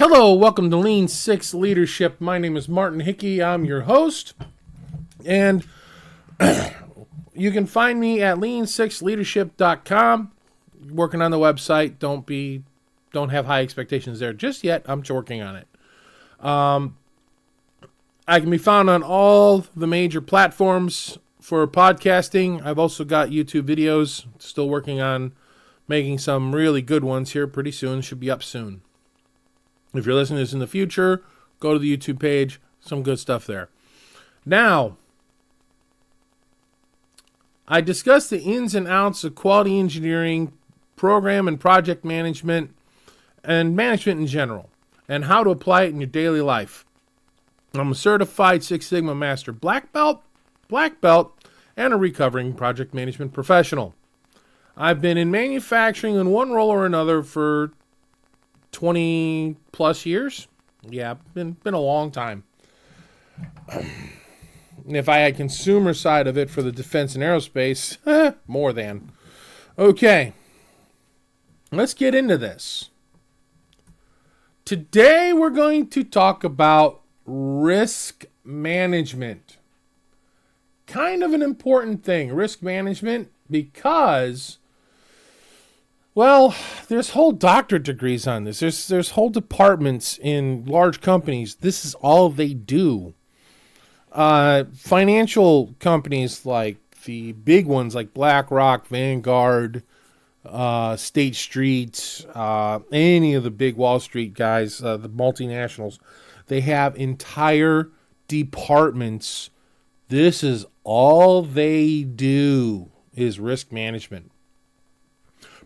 Hello, welcome to Lean Six Leadership. My name is Martin Hickey. I'm your host, and you can find me at lean6leadership.com. Working on the website. Don't have high expectations there just yet. I'm working on it. I can be found on all the major platforms for podcasting. I've also got YouTube videos. Still working on making some really good ones here pretty soon. Should be up soon. If you're listening to this in the future, go to the YouTube page. Some good stuff there. Now, I discussed the ins and outs of quality engineering, program and project management, and management in general, and how to apply it in your daily life. I'm a certified Six Sigma Master Black Belt, and a recovering project management professional. I've been in manufacturing in one role or another for 20 plus years. Yeah, been a long time. If I had consumer side of it for the defense and aerospace, more than. Okay, let's get into this. Today we're going to talk about risk management. Kind of an important thing, risk management, because there's whole doctorate degrees on this. There's whole departments in large companies. This is all they do. Financial companies like the big ones like BlackRock, Vanguard, State Street, any of the big Wall Street guys, the multinationals, they have entire departments. This is all they do is risk management.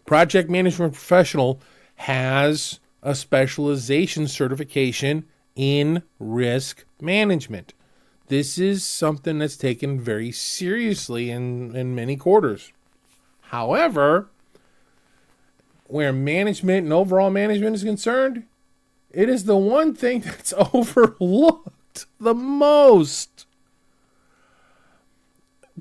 Project management professional has a specialization certification in risk management. This is something that's taken very seriously in many quarters. However, where management and overall management is concerned, it is the one thing that's overlooked the most.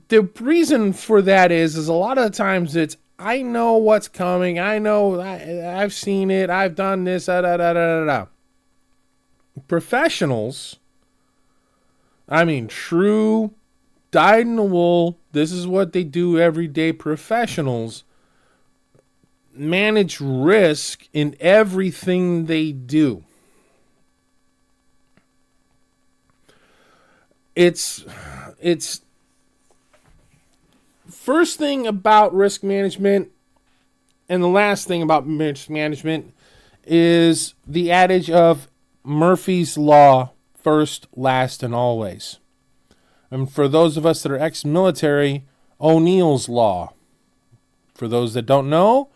The reason for that is a lot of the times it's, I know what's coming. I know I've seen it. I've done this. Professionals, true, dyed-in-the-wool, this is what they do every day. Professionals manage risk in everything they do. It's first thing about risk management and the last thing about risk management is the adage of Murphy's Law, first, last, and always. And for those of us that are ex-military, O'Neill's Law. For those that don't know,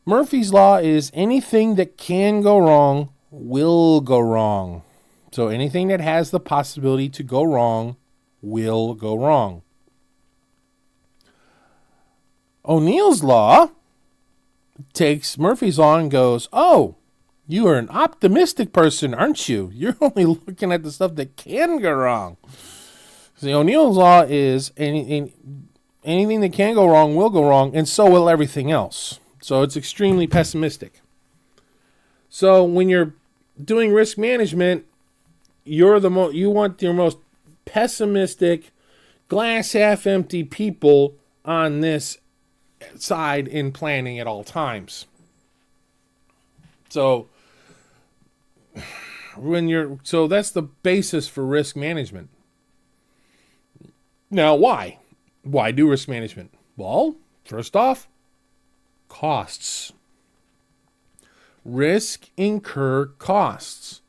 Murphy's Law is anything that can go wrong will go wrong. So anything that has the possibility to go wrong will go wrong. O'Neill's Law takes Murphy's Law and goes, oh, you are an optimistic person, aren't you? You're only looking at the stuff that can go wrong. So the O'Neill's Law is anything that can go wrong will go wrong, and so will everything else. So it's extremely pessimistic. So when you're doing risk management, you want your most pessimistic, glass half empty people on this side in planning at all times. So that's the basis for risk management. Now, why? Why do risk management? Well, first off, costs. Risk incur costs.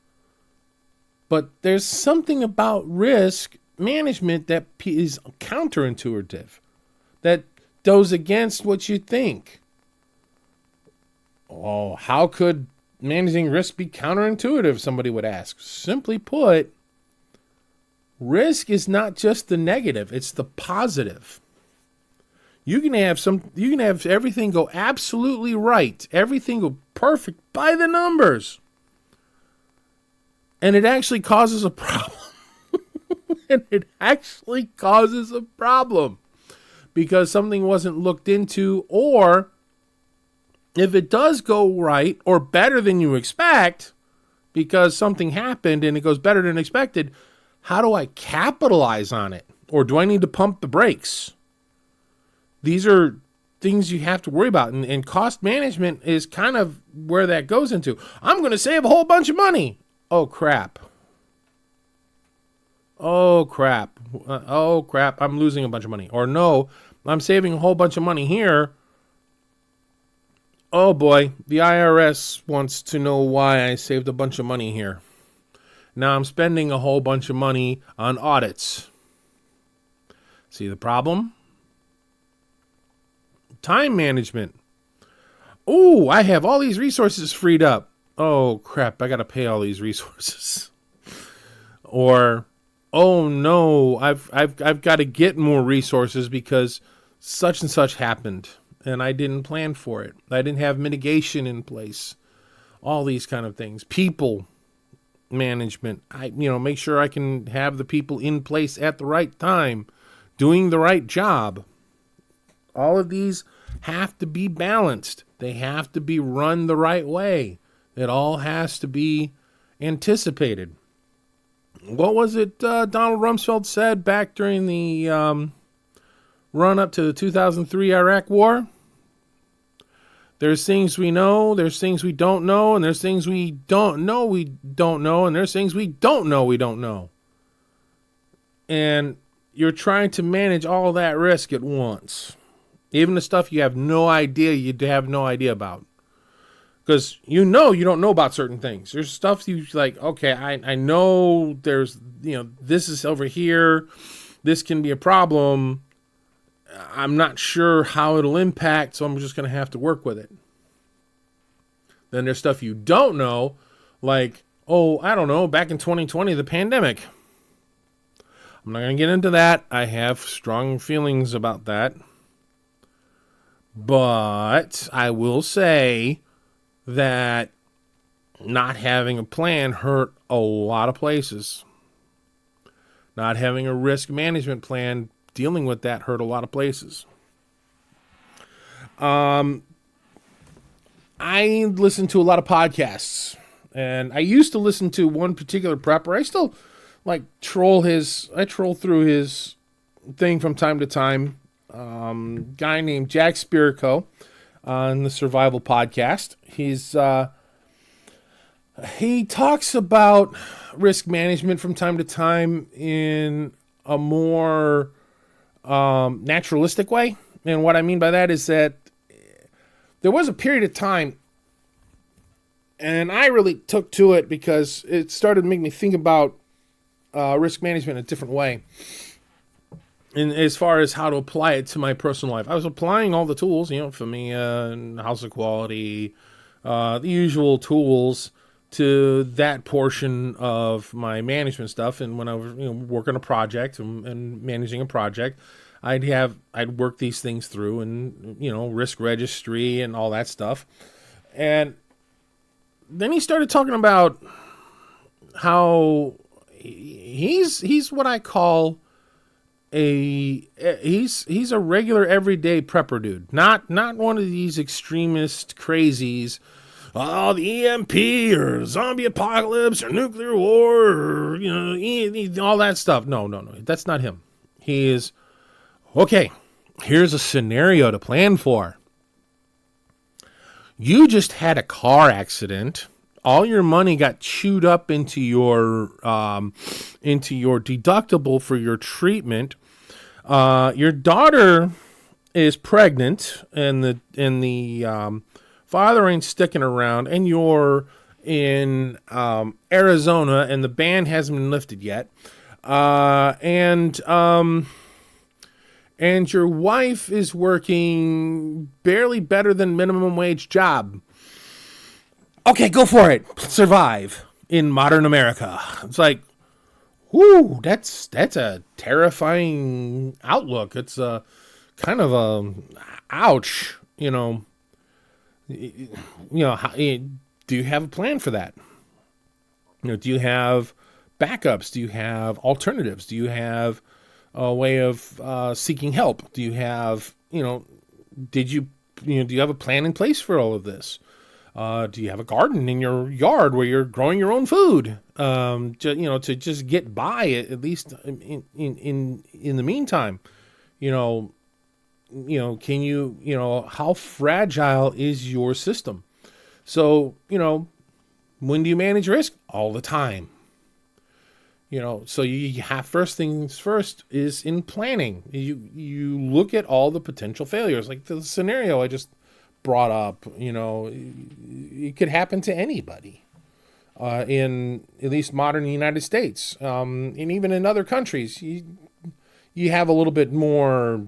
But there's something about risk management that is counterintuitive, that goes against what you think. Oh, how could managing risk be counterintuitive, somebody would ask. Simply put, risk is not just the negative, it's the positive. You can have everything go absolutely right, everything go perfect by the numbers, and it actually causes a problem. Because something wasn't looked into, or if it does go right or better than you expect, because something happened and it goes better than expected. How do I capitalize on it? Or do I need to pump the brakes? These are things you have to worry about. And cost management is kind of where that goes into. I'm going to save a whole bunch of money. Oh, crap. Oh, crap. I'm losing a bunch of money. Or no, I'm saving a whole bunch of money here. Oh, boy. The IRS wants to know why I saved a bunch of money here. Now I'm spending a whole bunch of money on audits. See the problem? Time management. Oh, I have all these resources freed up. Oh, crap. I got to pay all these resources. Or, oh no, I've got to get more resources because such and such happened and I didn't plan for it. I didn't have mitigation in place. All these kind of things. People management. Make sure I can have the people in place at the right time, doing the right job. All of these have to be balanced. They have to be run the right way. It all has to be anticipated. What was it Donald Rumsfeld said back during the run up to the 2003 Iraq War? There's things we know, there's things we don't know, and there's things we don't know we don't know, and there's things we don't know we don't know. And you're trying to manage all that risk at once. Even the stuff you have no idea about. Because you don't know about certain things. There's stuff you like, okay, I know there's, this is over here. This can be a problem. I'm not sure how it'll impact, so I'm just going to have to work with it. Then there's stuff you don't know, like, I don't know, back in 2020, the pandemic. I'm not going to get into that. I have strong feelings about that. But I will say that not having a plan hurt a lot of places. Not having a risk management plan dealing with that hurt a lot of places. I listen to a lot of podcasts, and I used to listen to one particular prepper. I still troll through his thing from time to time. Guy named Jack Spirko on the Survival Podcast. He talks about risk management from time to time in a more naturalistic way. And what I mean by that is that there was a period of time, and I really took to it because it started to make me think about risk management in a different way. And as far as how to apply it to my personal life, I was applying all the tools, FMEA and House of Quality, the usual tools to that portion of my management stuff. And when I was working a project and managing a project, I'd work these things through and risk registry and all that stuff. And then he started talking about how he's what I call he's a regular everyday prepper dude, not one of these extremist crazies. Oh, the EMP or zombie apocalypse or nuclear war or all that stuff. No, that's not him. He is okay. Here's a scenario to plan for. You just had a car accident. All your money got chewed up into your deductible for your treatment. Your daughter is pregnant, and the father ain't sticking around, and you're in Arizona, and the ban hasn't been lifted yet, and your wife is working barely better than minimum wage job. Okay, go for it. Survive in modern America. It's like, whoo, that's a terrifying outlook. It's a kind of a ouch. Do you have a plan for that? Do you have backups? Do you have alternatives? Do you have a way of seeking help? Do you have, do you have a plan in place for all of this? Do you have a garden in your yard where you're growing your own food? To just get by at least in the meantime. You know, can how fragile is your system? So, when do you manage risk? All the time. So you have, first things first is in planning. You look at all the potential failures, like the scenario I just brought up. It could happen to anybody. In at least modern United States, and even in other countries, you have a little bit more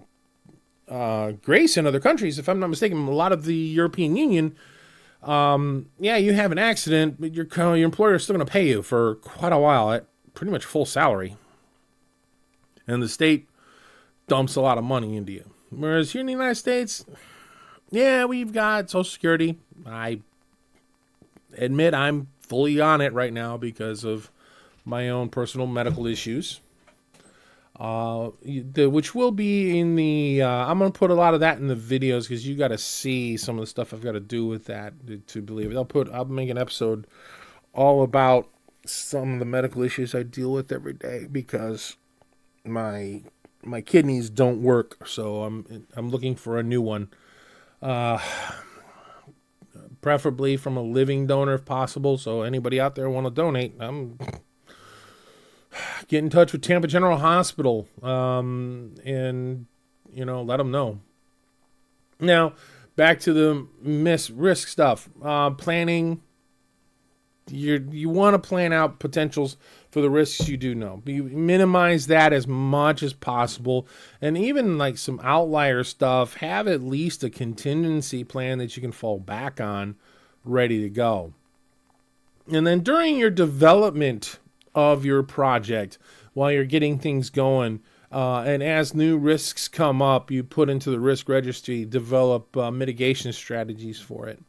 grace in other countries. If I'm not mistaken, a lot of the European Union, you have an accident, but your employer is still going to pay you for quite a while at pretty much full salary, and the state dumps a lot of money into you. Whereas here in the United States, we've got Social Security. I admit I'm fully on it right now because of my own personal medical issues. Which will be in the, I'm going to put a lot of that in the videos because you got to see some of the stuff I've got to do with that to believe it. I'll make an episode all about some of the medical issues I deal with every day because my kidneys don't work. So I'm looking for a new one. Preferably from a living donor if possible. So anybody out there want to donate, get in touch with Tampa General Hospital, and let them know. Now, back to the risk stuff. Planning. You want to plan out potentials for the risks you do know. You minimize that as much as possible, and even like some outlier stuff, have at least a contingency plan that you can fall back on, ready to go. And then during your development of your project, while you're getting things going, and as new risks come up, you put into the risk registry, develop mitigation strategies for it.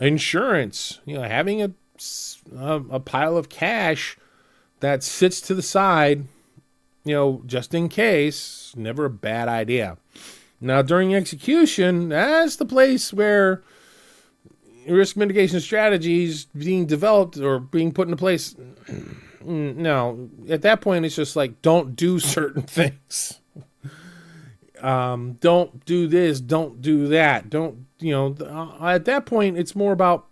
Insurance, having a pile of cash that sits to the side, just in case, never a bad idea. Now, during execution, that's the place where risk mitigation strategies being developed or being put into place. No, at that point, it's just like, don't do certain things. Don't do this, don't do that. At that point, it's more about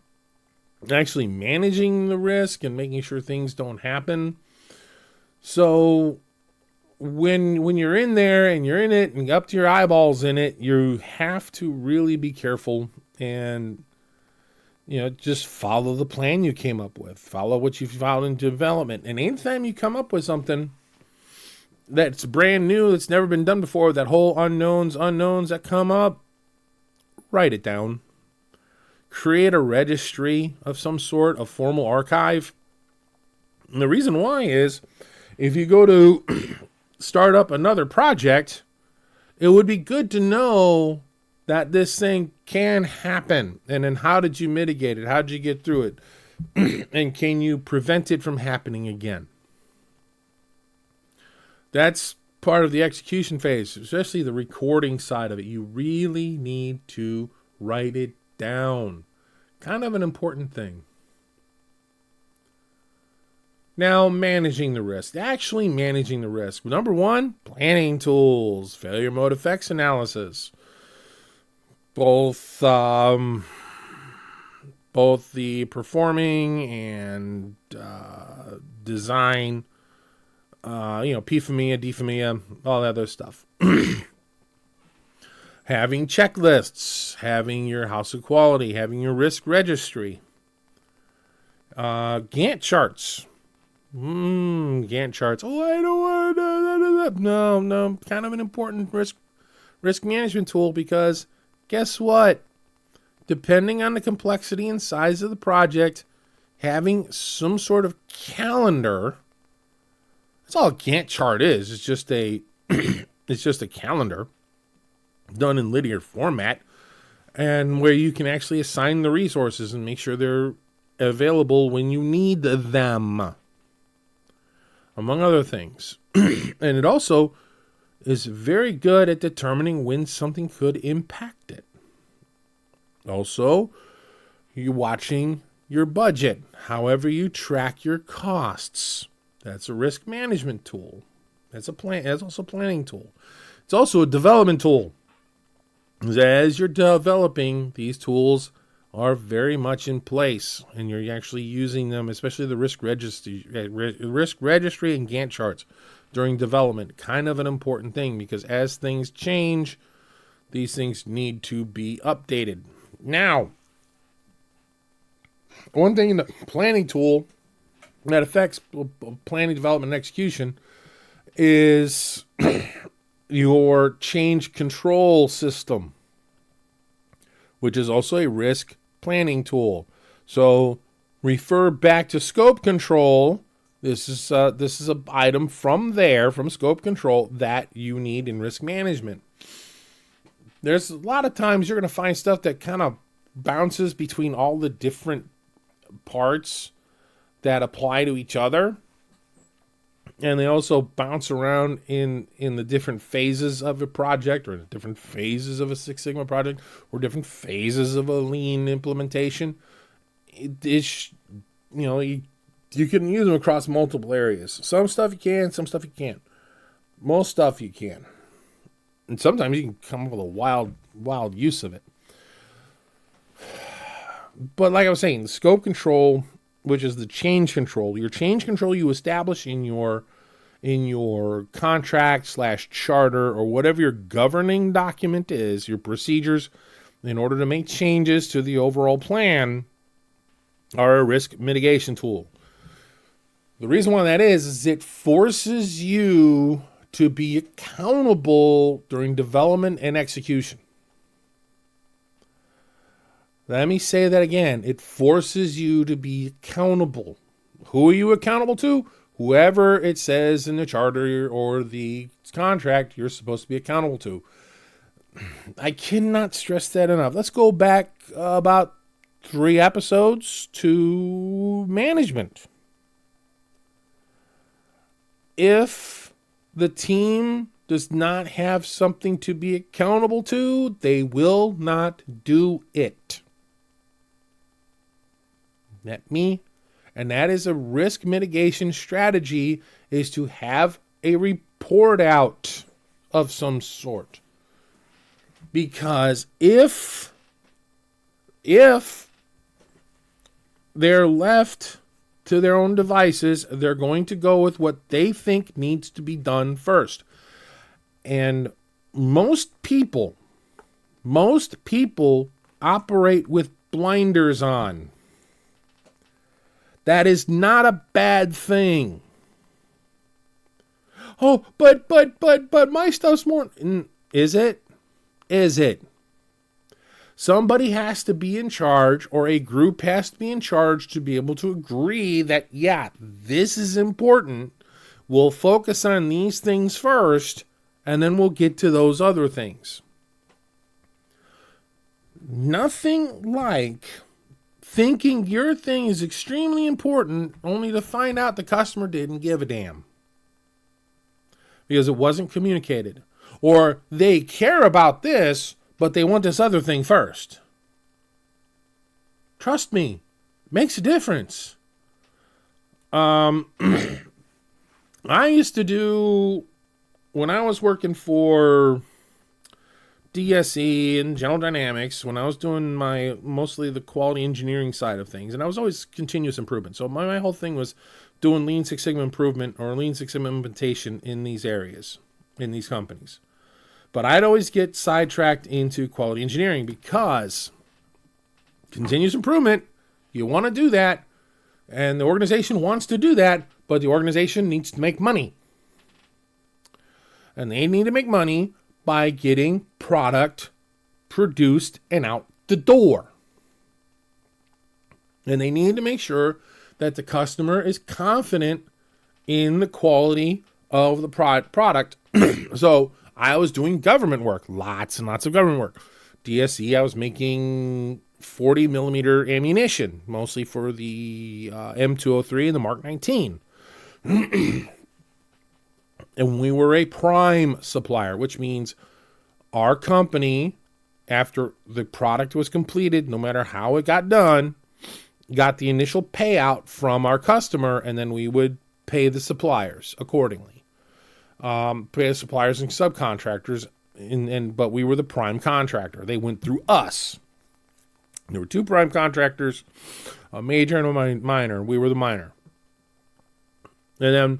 actually managing the risk and making sure things don't happen. So when you're in there and you're in it and up to your eyeballs in it, you have to really be careful and just follow the plan you came up with. Follow what you found in development. And anytime you come up with something that's brand new, that's never been done before, that whole unknowns that come up, write it down. Create a registry of some sort, a formal archive. And the reason why is, if you go to start up another project, it would be good to know that this thing can happen. And then how did you mitigate it? How did you get through it? And can you prevent it from happening again? That's part of the execution phase, especially the recording side of it. You really need to write it down. Kind of an important thing. Now, managing the risk. Actually managing the risk. Number one, planning tools, failure mode effects analysis. Both the performing and design, PFMEA, DFMEA, all that other stuff. Having checklists, having your house of quality, having your risk registry. Gantt charts. Gantt charts. Oh, I don't want to. No. Kind of an important risk management tool because guess what? Depending on the complexity and size of the project, having some sort of calendar. That's all a Gantt chart is. It's just a calendar done in linear format, and where you can actually assign the resources and make sure they're available when you need them, among other things. And it also is very good at determining when something could impact it. Also, You're watching your budget, however you track your costs. That's a risk management tool. That's also a planning tool. It's also a development tool. As you're developing, these tools are very much in place, and you're actually using them, especially the risk registry and Gantt charts during development. Kind of an important thing, because as things change, these things need to be updated. Now, one thing in the planning tool that affects planning, development, and execution is your change control system, which is also a risk planning tool. So refer back to scope control. This is an item from scope control that you need in risk management. There's a lot of times you're going to find stuff that kind of bounces between all the different parts that apply to each other. And they also bounce around in the different phases of a project, or the different phases of a Six Sigma project, or different phases of a lean implementation. You can use them across multiple areas. Some stuff you can, some stuff you can't. Most stuff you can. And sometimes you can come up with a wild use of it. But like I was saying, the scope control, which is the change control. Your change control you establish in your contract / charter, or whatever your governing document is, your procedures in order to make changes to the overall plan, are a risk mitigation tool. The reason why that is it forces you to be accountable during development and execution. Let me say that again. It forces you to be accountable. Who are you accountable to? Whoever it says in the charter or the contract you're supposed to be accountable to. I cannot stress that enough. Let's go back about 3 episodes to management. If the team does not have something to be accountable to, they will not do it. And that is a risk mitigation strategy, is to have a report out of some sort. Because if they're left to their own devices, they're going to go with what they think needs to be done first. And most people operate with blinders on. That is not a bad thing. Oh, but my stuff's more. Is it? Is it? Somebody has to be in charge, or a group has to be in charge to be able to agree that, yeah, this is important. We'll focus on these things first, and then we'll get to those other things. Nothing like thinking your thing is extremely important only to find out the customer didn't give a damn because it wasn't communicated. Or they care about this, but they want this other thing first. Trust me, it makes a difference. I used to do, when I was working for DSE and General Dynamics, when I was doing mostly the quality engineering side of things, and I was always continuous improvement. So my whole thing was doing Lean Six Sigma improvement or Lean Six Sigma implementation in these areas, in these companies. But I'd always get sidetracked into quality engineering because continuous improvement, you want to do that, and the organization wants to do that, but the organization needs to make money. And they need to make money by getting product produced and out the door. And they need to make sure that the customer is confident in the quality of the product. So I was doing government work, lots and lots of government work. DSE, I was making 40 millimeter ammunition, mostly for the M203 and the Mark 19. And we were a prime supplier, which means our company after the product was completed, no matter how it got done, got the initial payout from our customer, and then we would pay the suppliers accordingly. Pay the suppliers and subcontractors, but we were the prime contractor. They went through us. There were two prime contractors, a major and a minor. We were the minor. And then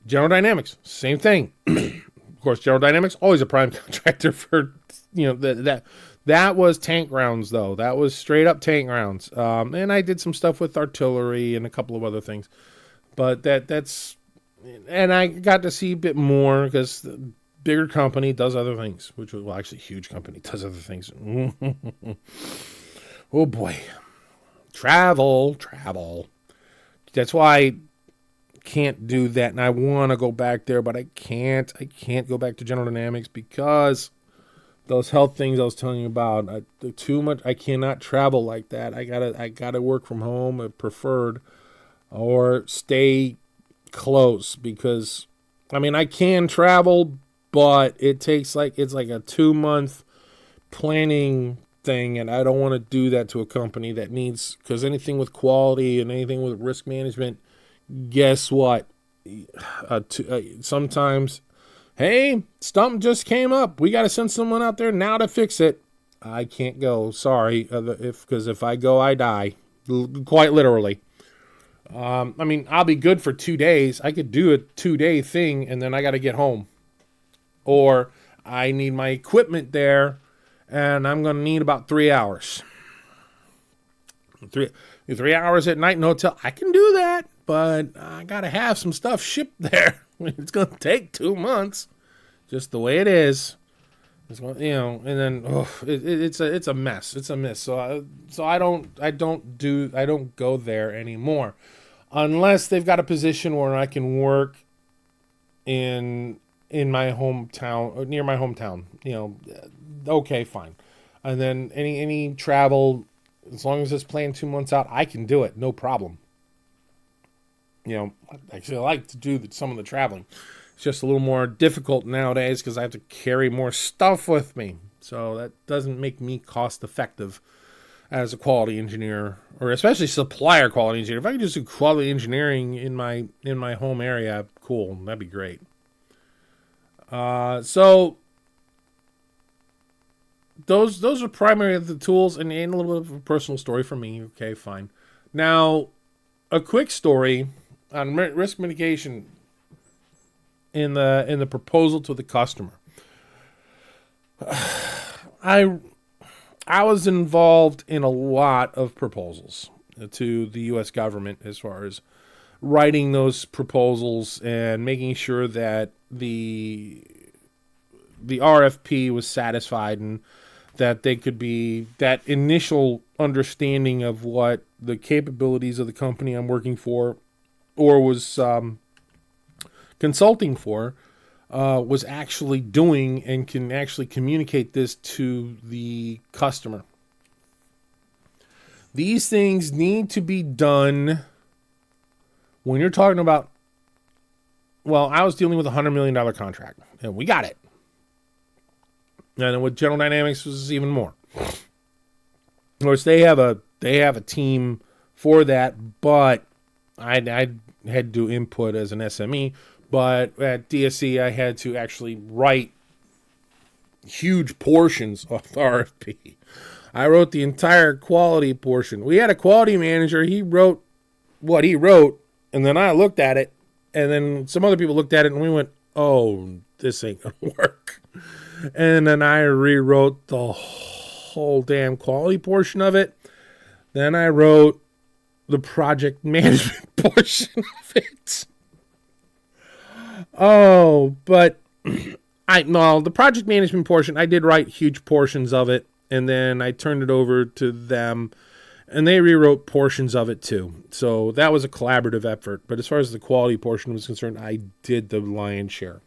General Dynamics, same thing. Of course, General Dynamics, always a prime contractor for, that was tank rounds, though. That was straight up tank rounds. And I did some stuff with artillery and a couple of other things. But and I got to see a bit more because the bigger company does other things, actually, huge company does other things. Oh boy. Travel. That's why I can't do that. And I want to go back there, but I can't. I can't go back to General Dynamics because those health things I was telling you about, too much. I cannot travel like that. I gotta work from home, preferred, or stay close because, I can travel, but it's like a 2-month planning thing, and I don't want to do that to a company that needs, because anything with quality and anything with risk management, guess what? Sometimes, hey, something just came up. We got to send someone out there now to fix it. I can't go. Sorry, because if I go, I die, quite literally. I'll be good for 2 days. I could do a 2-day thing, and then I got to get home, or I need my equipment there. And I'm going to need about 3 hours. 3 hours at night in a hotel. I can do that, but I got to have some stuff shipped there. It's going to take 2 months, just the way it is. It's going, and then it's a mess. It's a mess. So I don't go there anymore, unless they've got a position where I can work in my hometown or near my hometown. Okay, fine. And then any travel, as long as it's planned 2 months out, I can do it, no problem. Actually, I like to do some of the traveling. It's just a little more difficult nowadays because I have to carry more stuff with me. So that doesn't make me cost effective as a quality engineer, or especially supplier quality engineer. If I could just do quality engineering in my home area, cool, that'd be great. So those are primary of the tools, and a little bit of a personal story for me. Okay, fine. Now, a quick story on risk mitigation in the proposal to the customer. I was involved in a lot of proposals to the U.S. government as far as writing those proposals and making sure that the RFP was satisfied and that they could be, that initial understanding of what the capabilities of the company I'm working for or was consulting for was actually doing and can actually communicate this to the customer. These things need to be done when you're talking about, well, I was dealing with a $100 million contract, and we got it. And with General Dynamics was even more. Of course, they have a team for that, but I had to do input as an SME. But at DSC, I had to actually write huge portions of the RFP. I wrote the entire quality portion. We had a quality manager. He wrote what he wrote, and then I looked at it, and then some other people looked at it, and we went, oh, this ain't going to work. And then I rewrote the whole damn quality portion of it. Then I wrote the project management portion of it. Oh, but the project management portion, I did write huge portions of it, and then I turned it over to them, and they rewrote portions of it too. So that was a collaborative effort. But as far as the quality portion was concerned, I did the lion's share.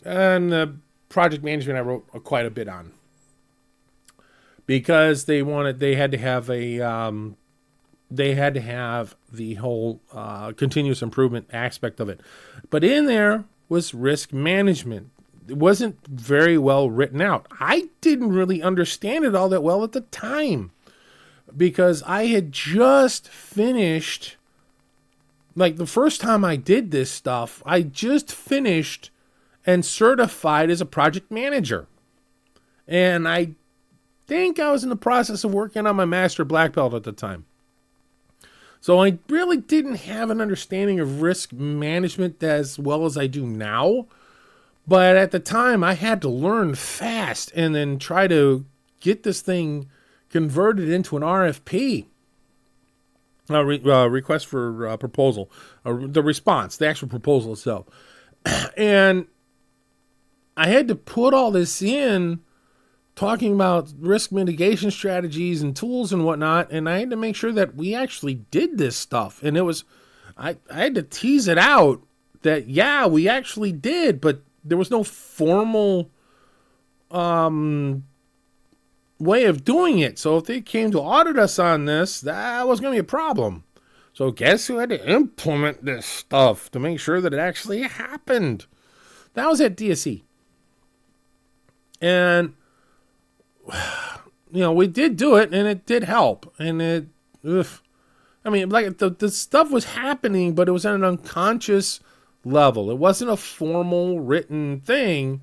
And the project management I wrote quite a bit on, because they had to have the whole continuous improvement aspect of it. But in there was risk management. wasn't very well written out. I didn't really understand it all that well at the time because I had just finished, like the first time I did this stuff, I just finished and certified as a project manager. And I think I was in the process of working on my master black belt at the time. So I really didn't have an understanding of risk management as well as I do now. But at the time, I had to learn fast and then try to get this thing converted into an RFP. Request for proposal. The response, the actual proposal itself. And I had to put all this in, talking about risk mitigation strategies and tools and whatnot, and I had to make sure that we actually did this stuff. And it was, I had to tease it out that, yeah, we actually did, but there was no formal way of doing it. So if they came to audit us on this, that was going to be a problem. So guess who had to implement this stuff to make sure that it actually happened? That was at DSE. And we did do it, and it did help. And like the stuff was happening, but it was at an unconscious level. It wasn't a formal written thing.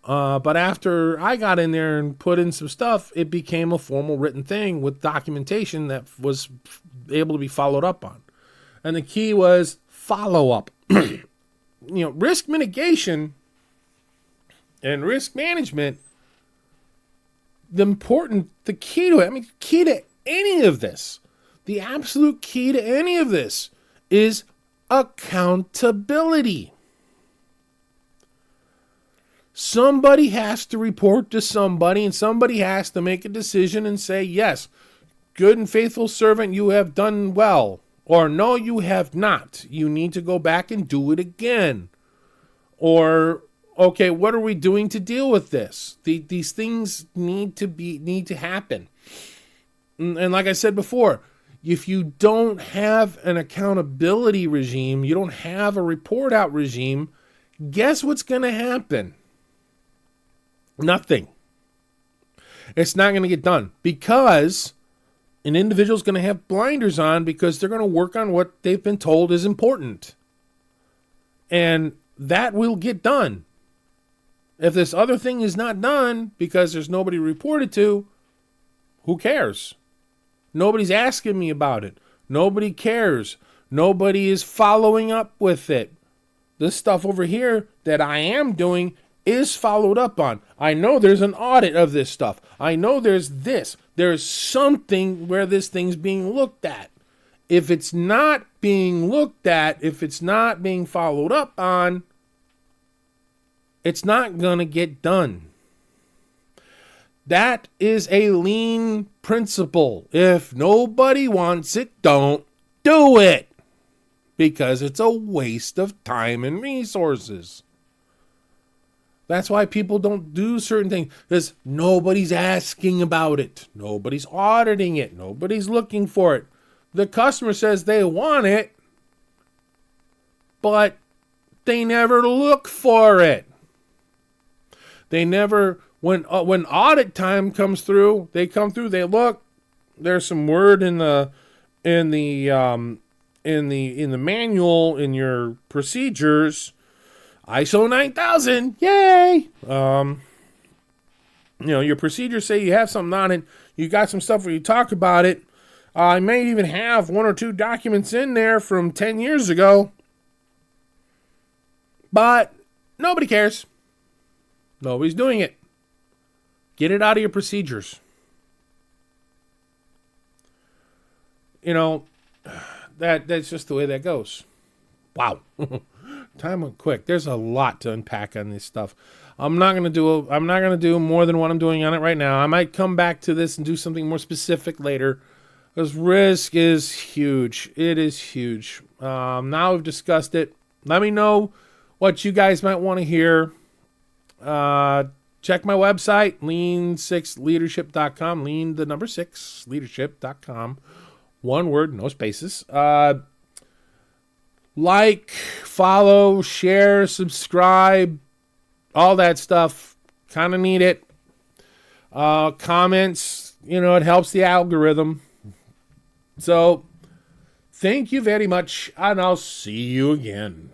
But after I got in there and put in some stuff, it became a formal written thing with documentation that was able to be followed up on. And the key was follow up. Risk mitigation and risk management, the key to it, key to any of this, the absolute key to any of this is accountability. Somebody has to report to somebody, and somebody has to make a decision and say, yes, good and faithful servant, you have done well. Or no, you have not. You need to go back and do it again. Or, okay, what are we doing to deal with this? These things need to happen. And like I said before, if you don't have an accountability regime, you don't have a report out regime, guess what's going to happen? Nothing. It's not going to get done because an individual's going to have blinders on because they're going to work on what they've been told is important. And that will get done. If this other thing is not done because there's nobody reported to, who cares? Nobody's asking me about it. Nobody cares. Nobody is following up with it. This stuff over here that I am doing is followed up on. I know there's an audit of this stuff. I know there's this. There's something where this thing's being looked at. If it's not being looked at, if it's not being followed up on, it's not going to get done. That is a lean principle. If nobody wants it, don't do it. Because it's a waste of time and resources. That's why people don't do certain things. Because nobody's asking about it. Nobody's auditing it. Nobody's looking for it. The customer says they want it, but they never look for it. They never, when audit time comes through, they come through, they look, there's some word in the manual, in your procedures, ISO 9000, yay! Your procedures say you have something on it. You got some stuff where you talk about it. I may even have one or two documents in there from 10 years ago. But nobody cares. Nobody's doing it. Get it out of your procedures. That's just the way that goes. Wow. Time went quick. There's a lot to unpack on this stuff. I'm not gonna do more than what I'm doing on it right now. I might come back to this and do something more specific later. Because risk is huge. It is huge. Now we've discussed it. Let me know what you guys might want to hear. Check my website, lean6leadership.com. Lean the number 6 leadership.com. One word, no spaces. Like, follow, share, subscribe, all that stuff. Kind of need it. Comments, it helps the algorithm. So, thank you very much, and I'll see you again.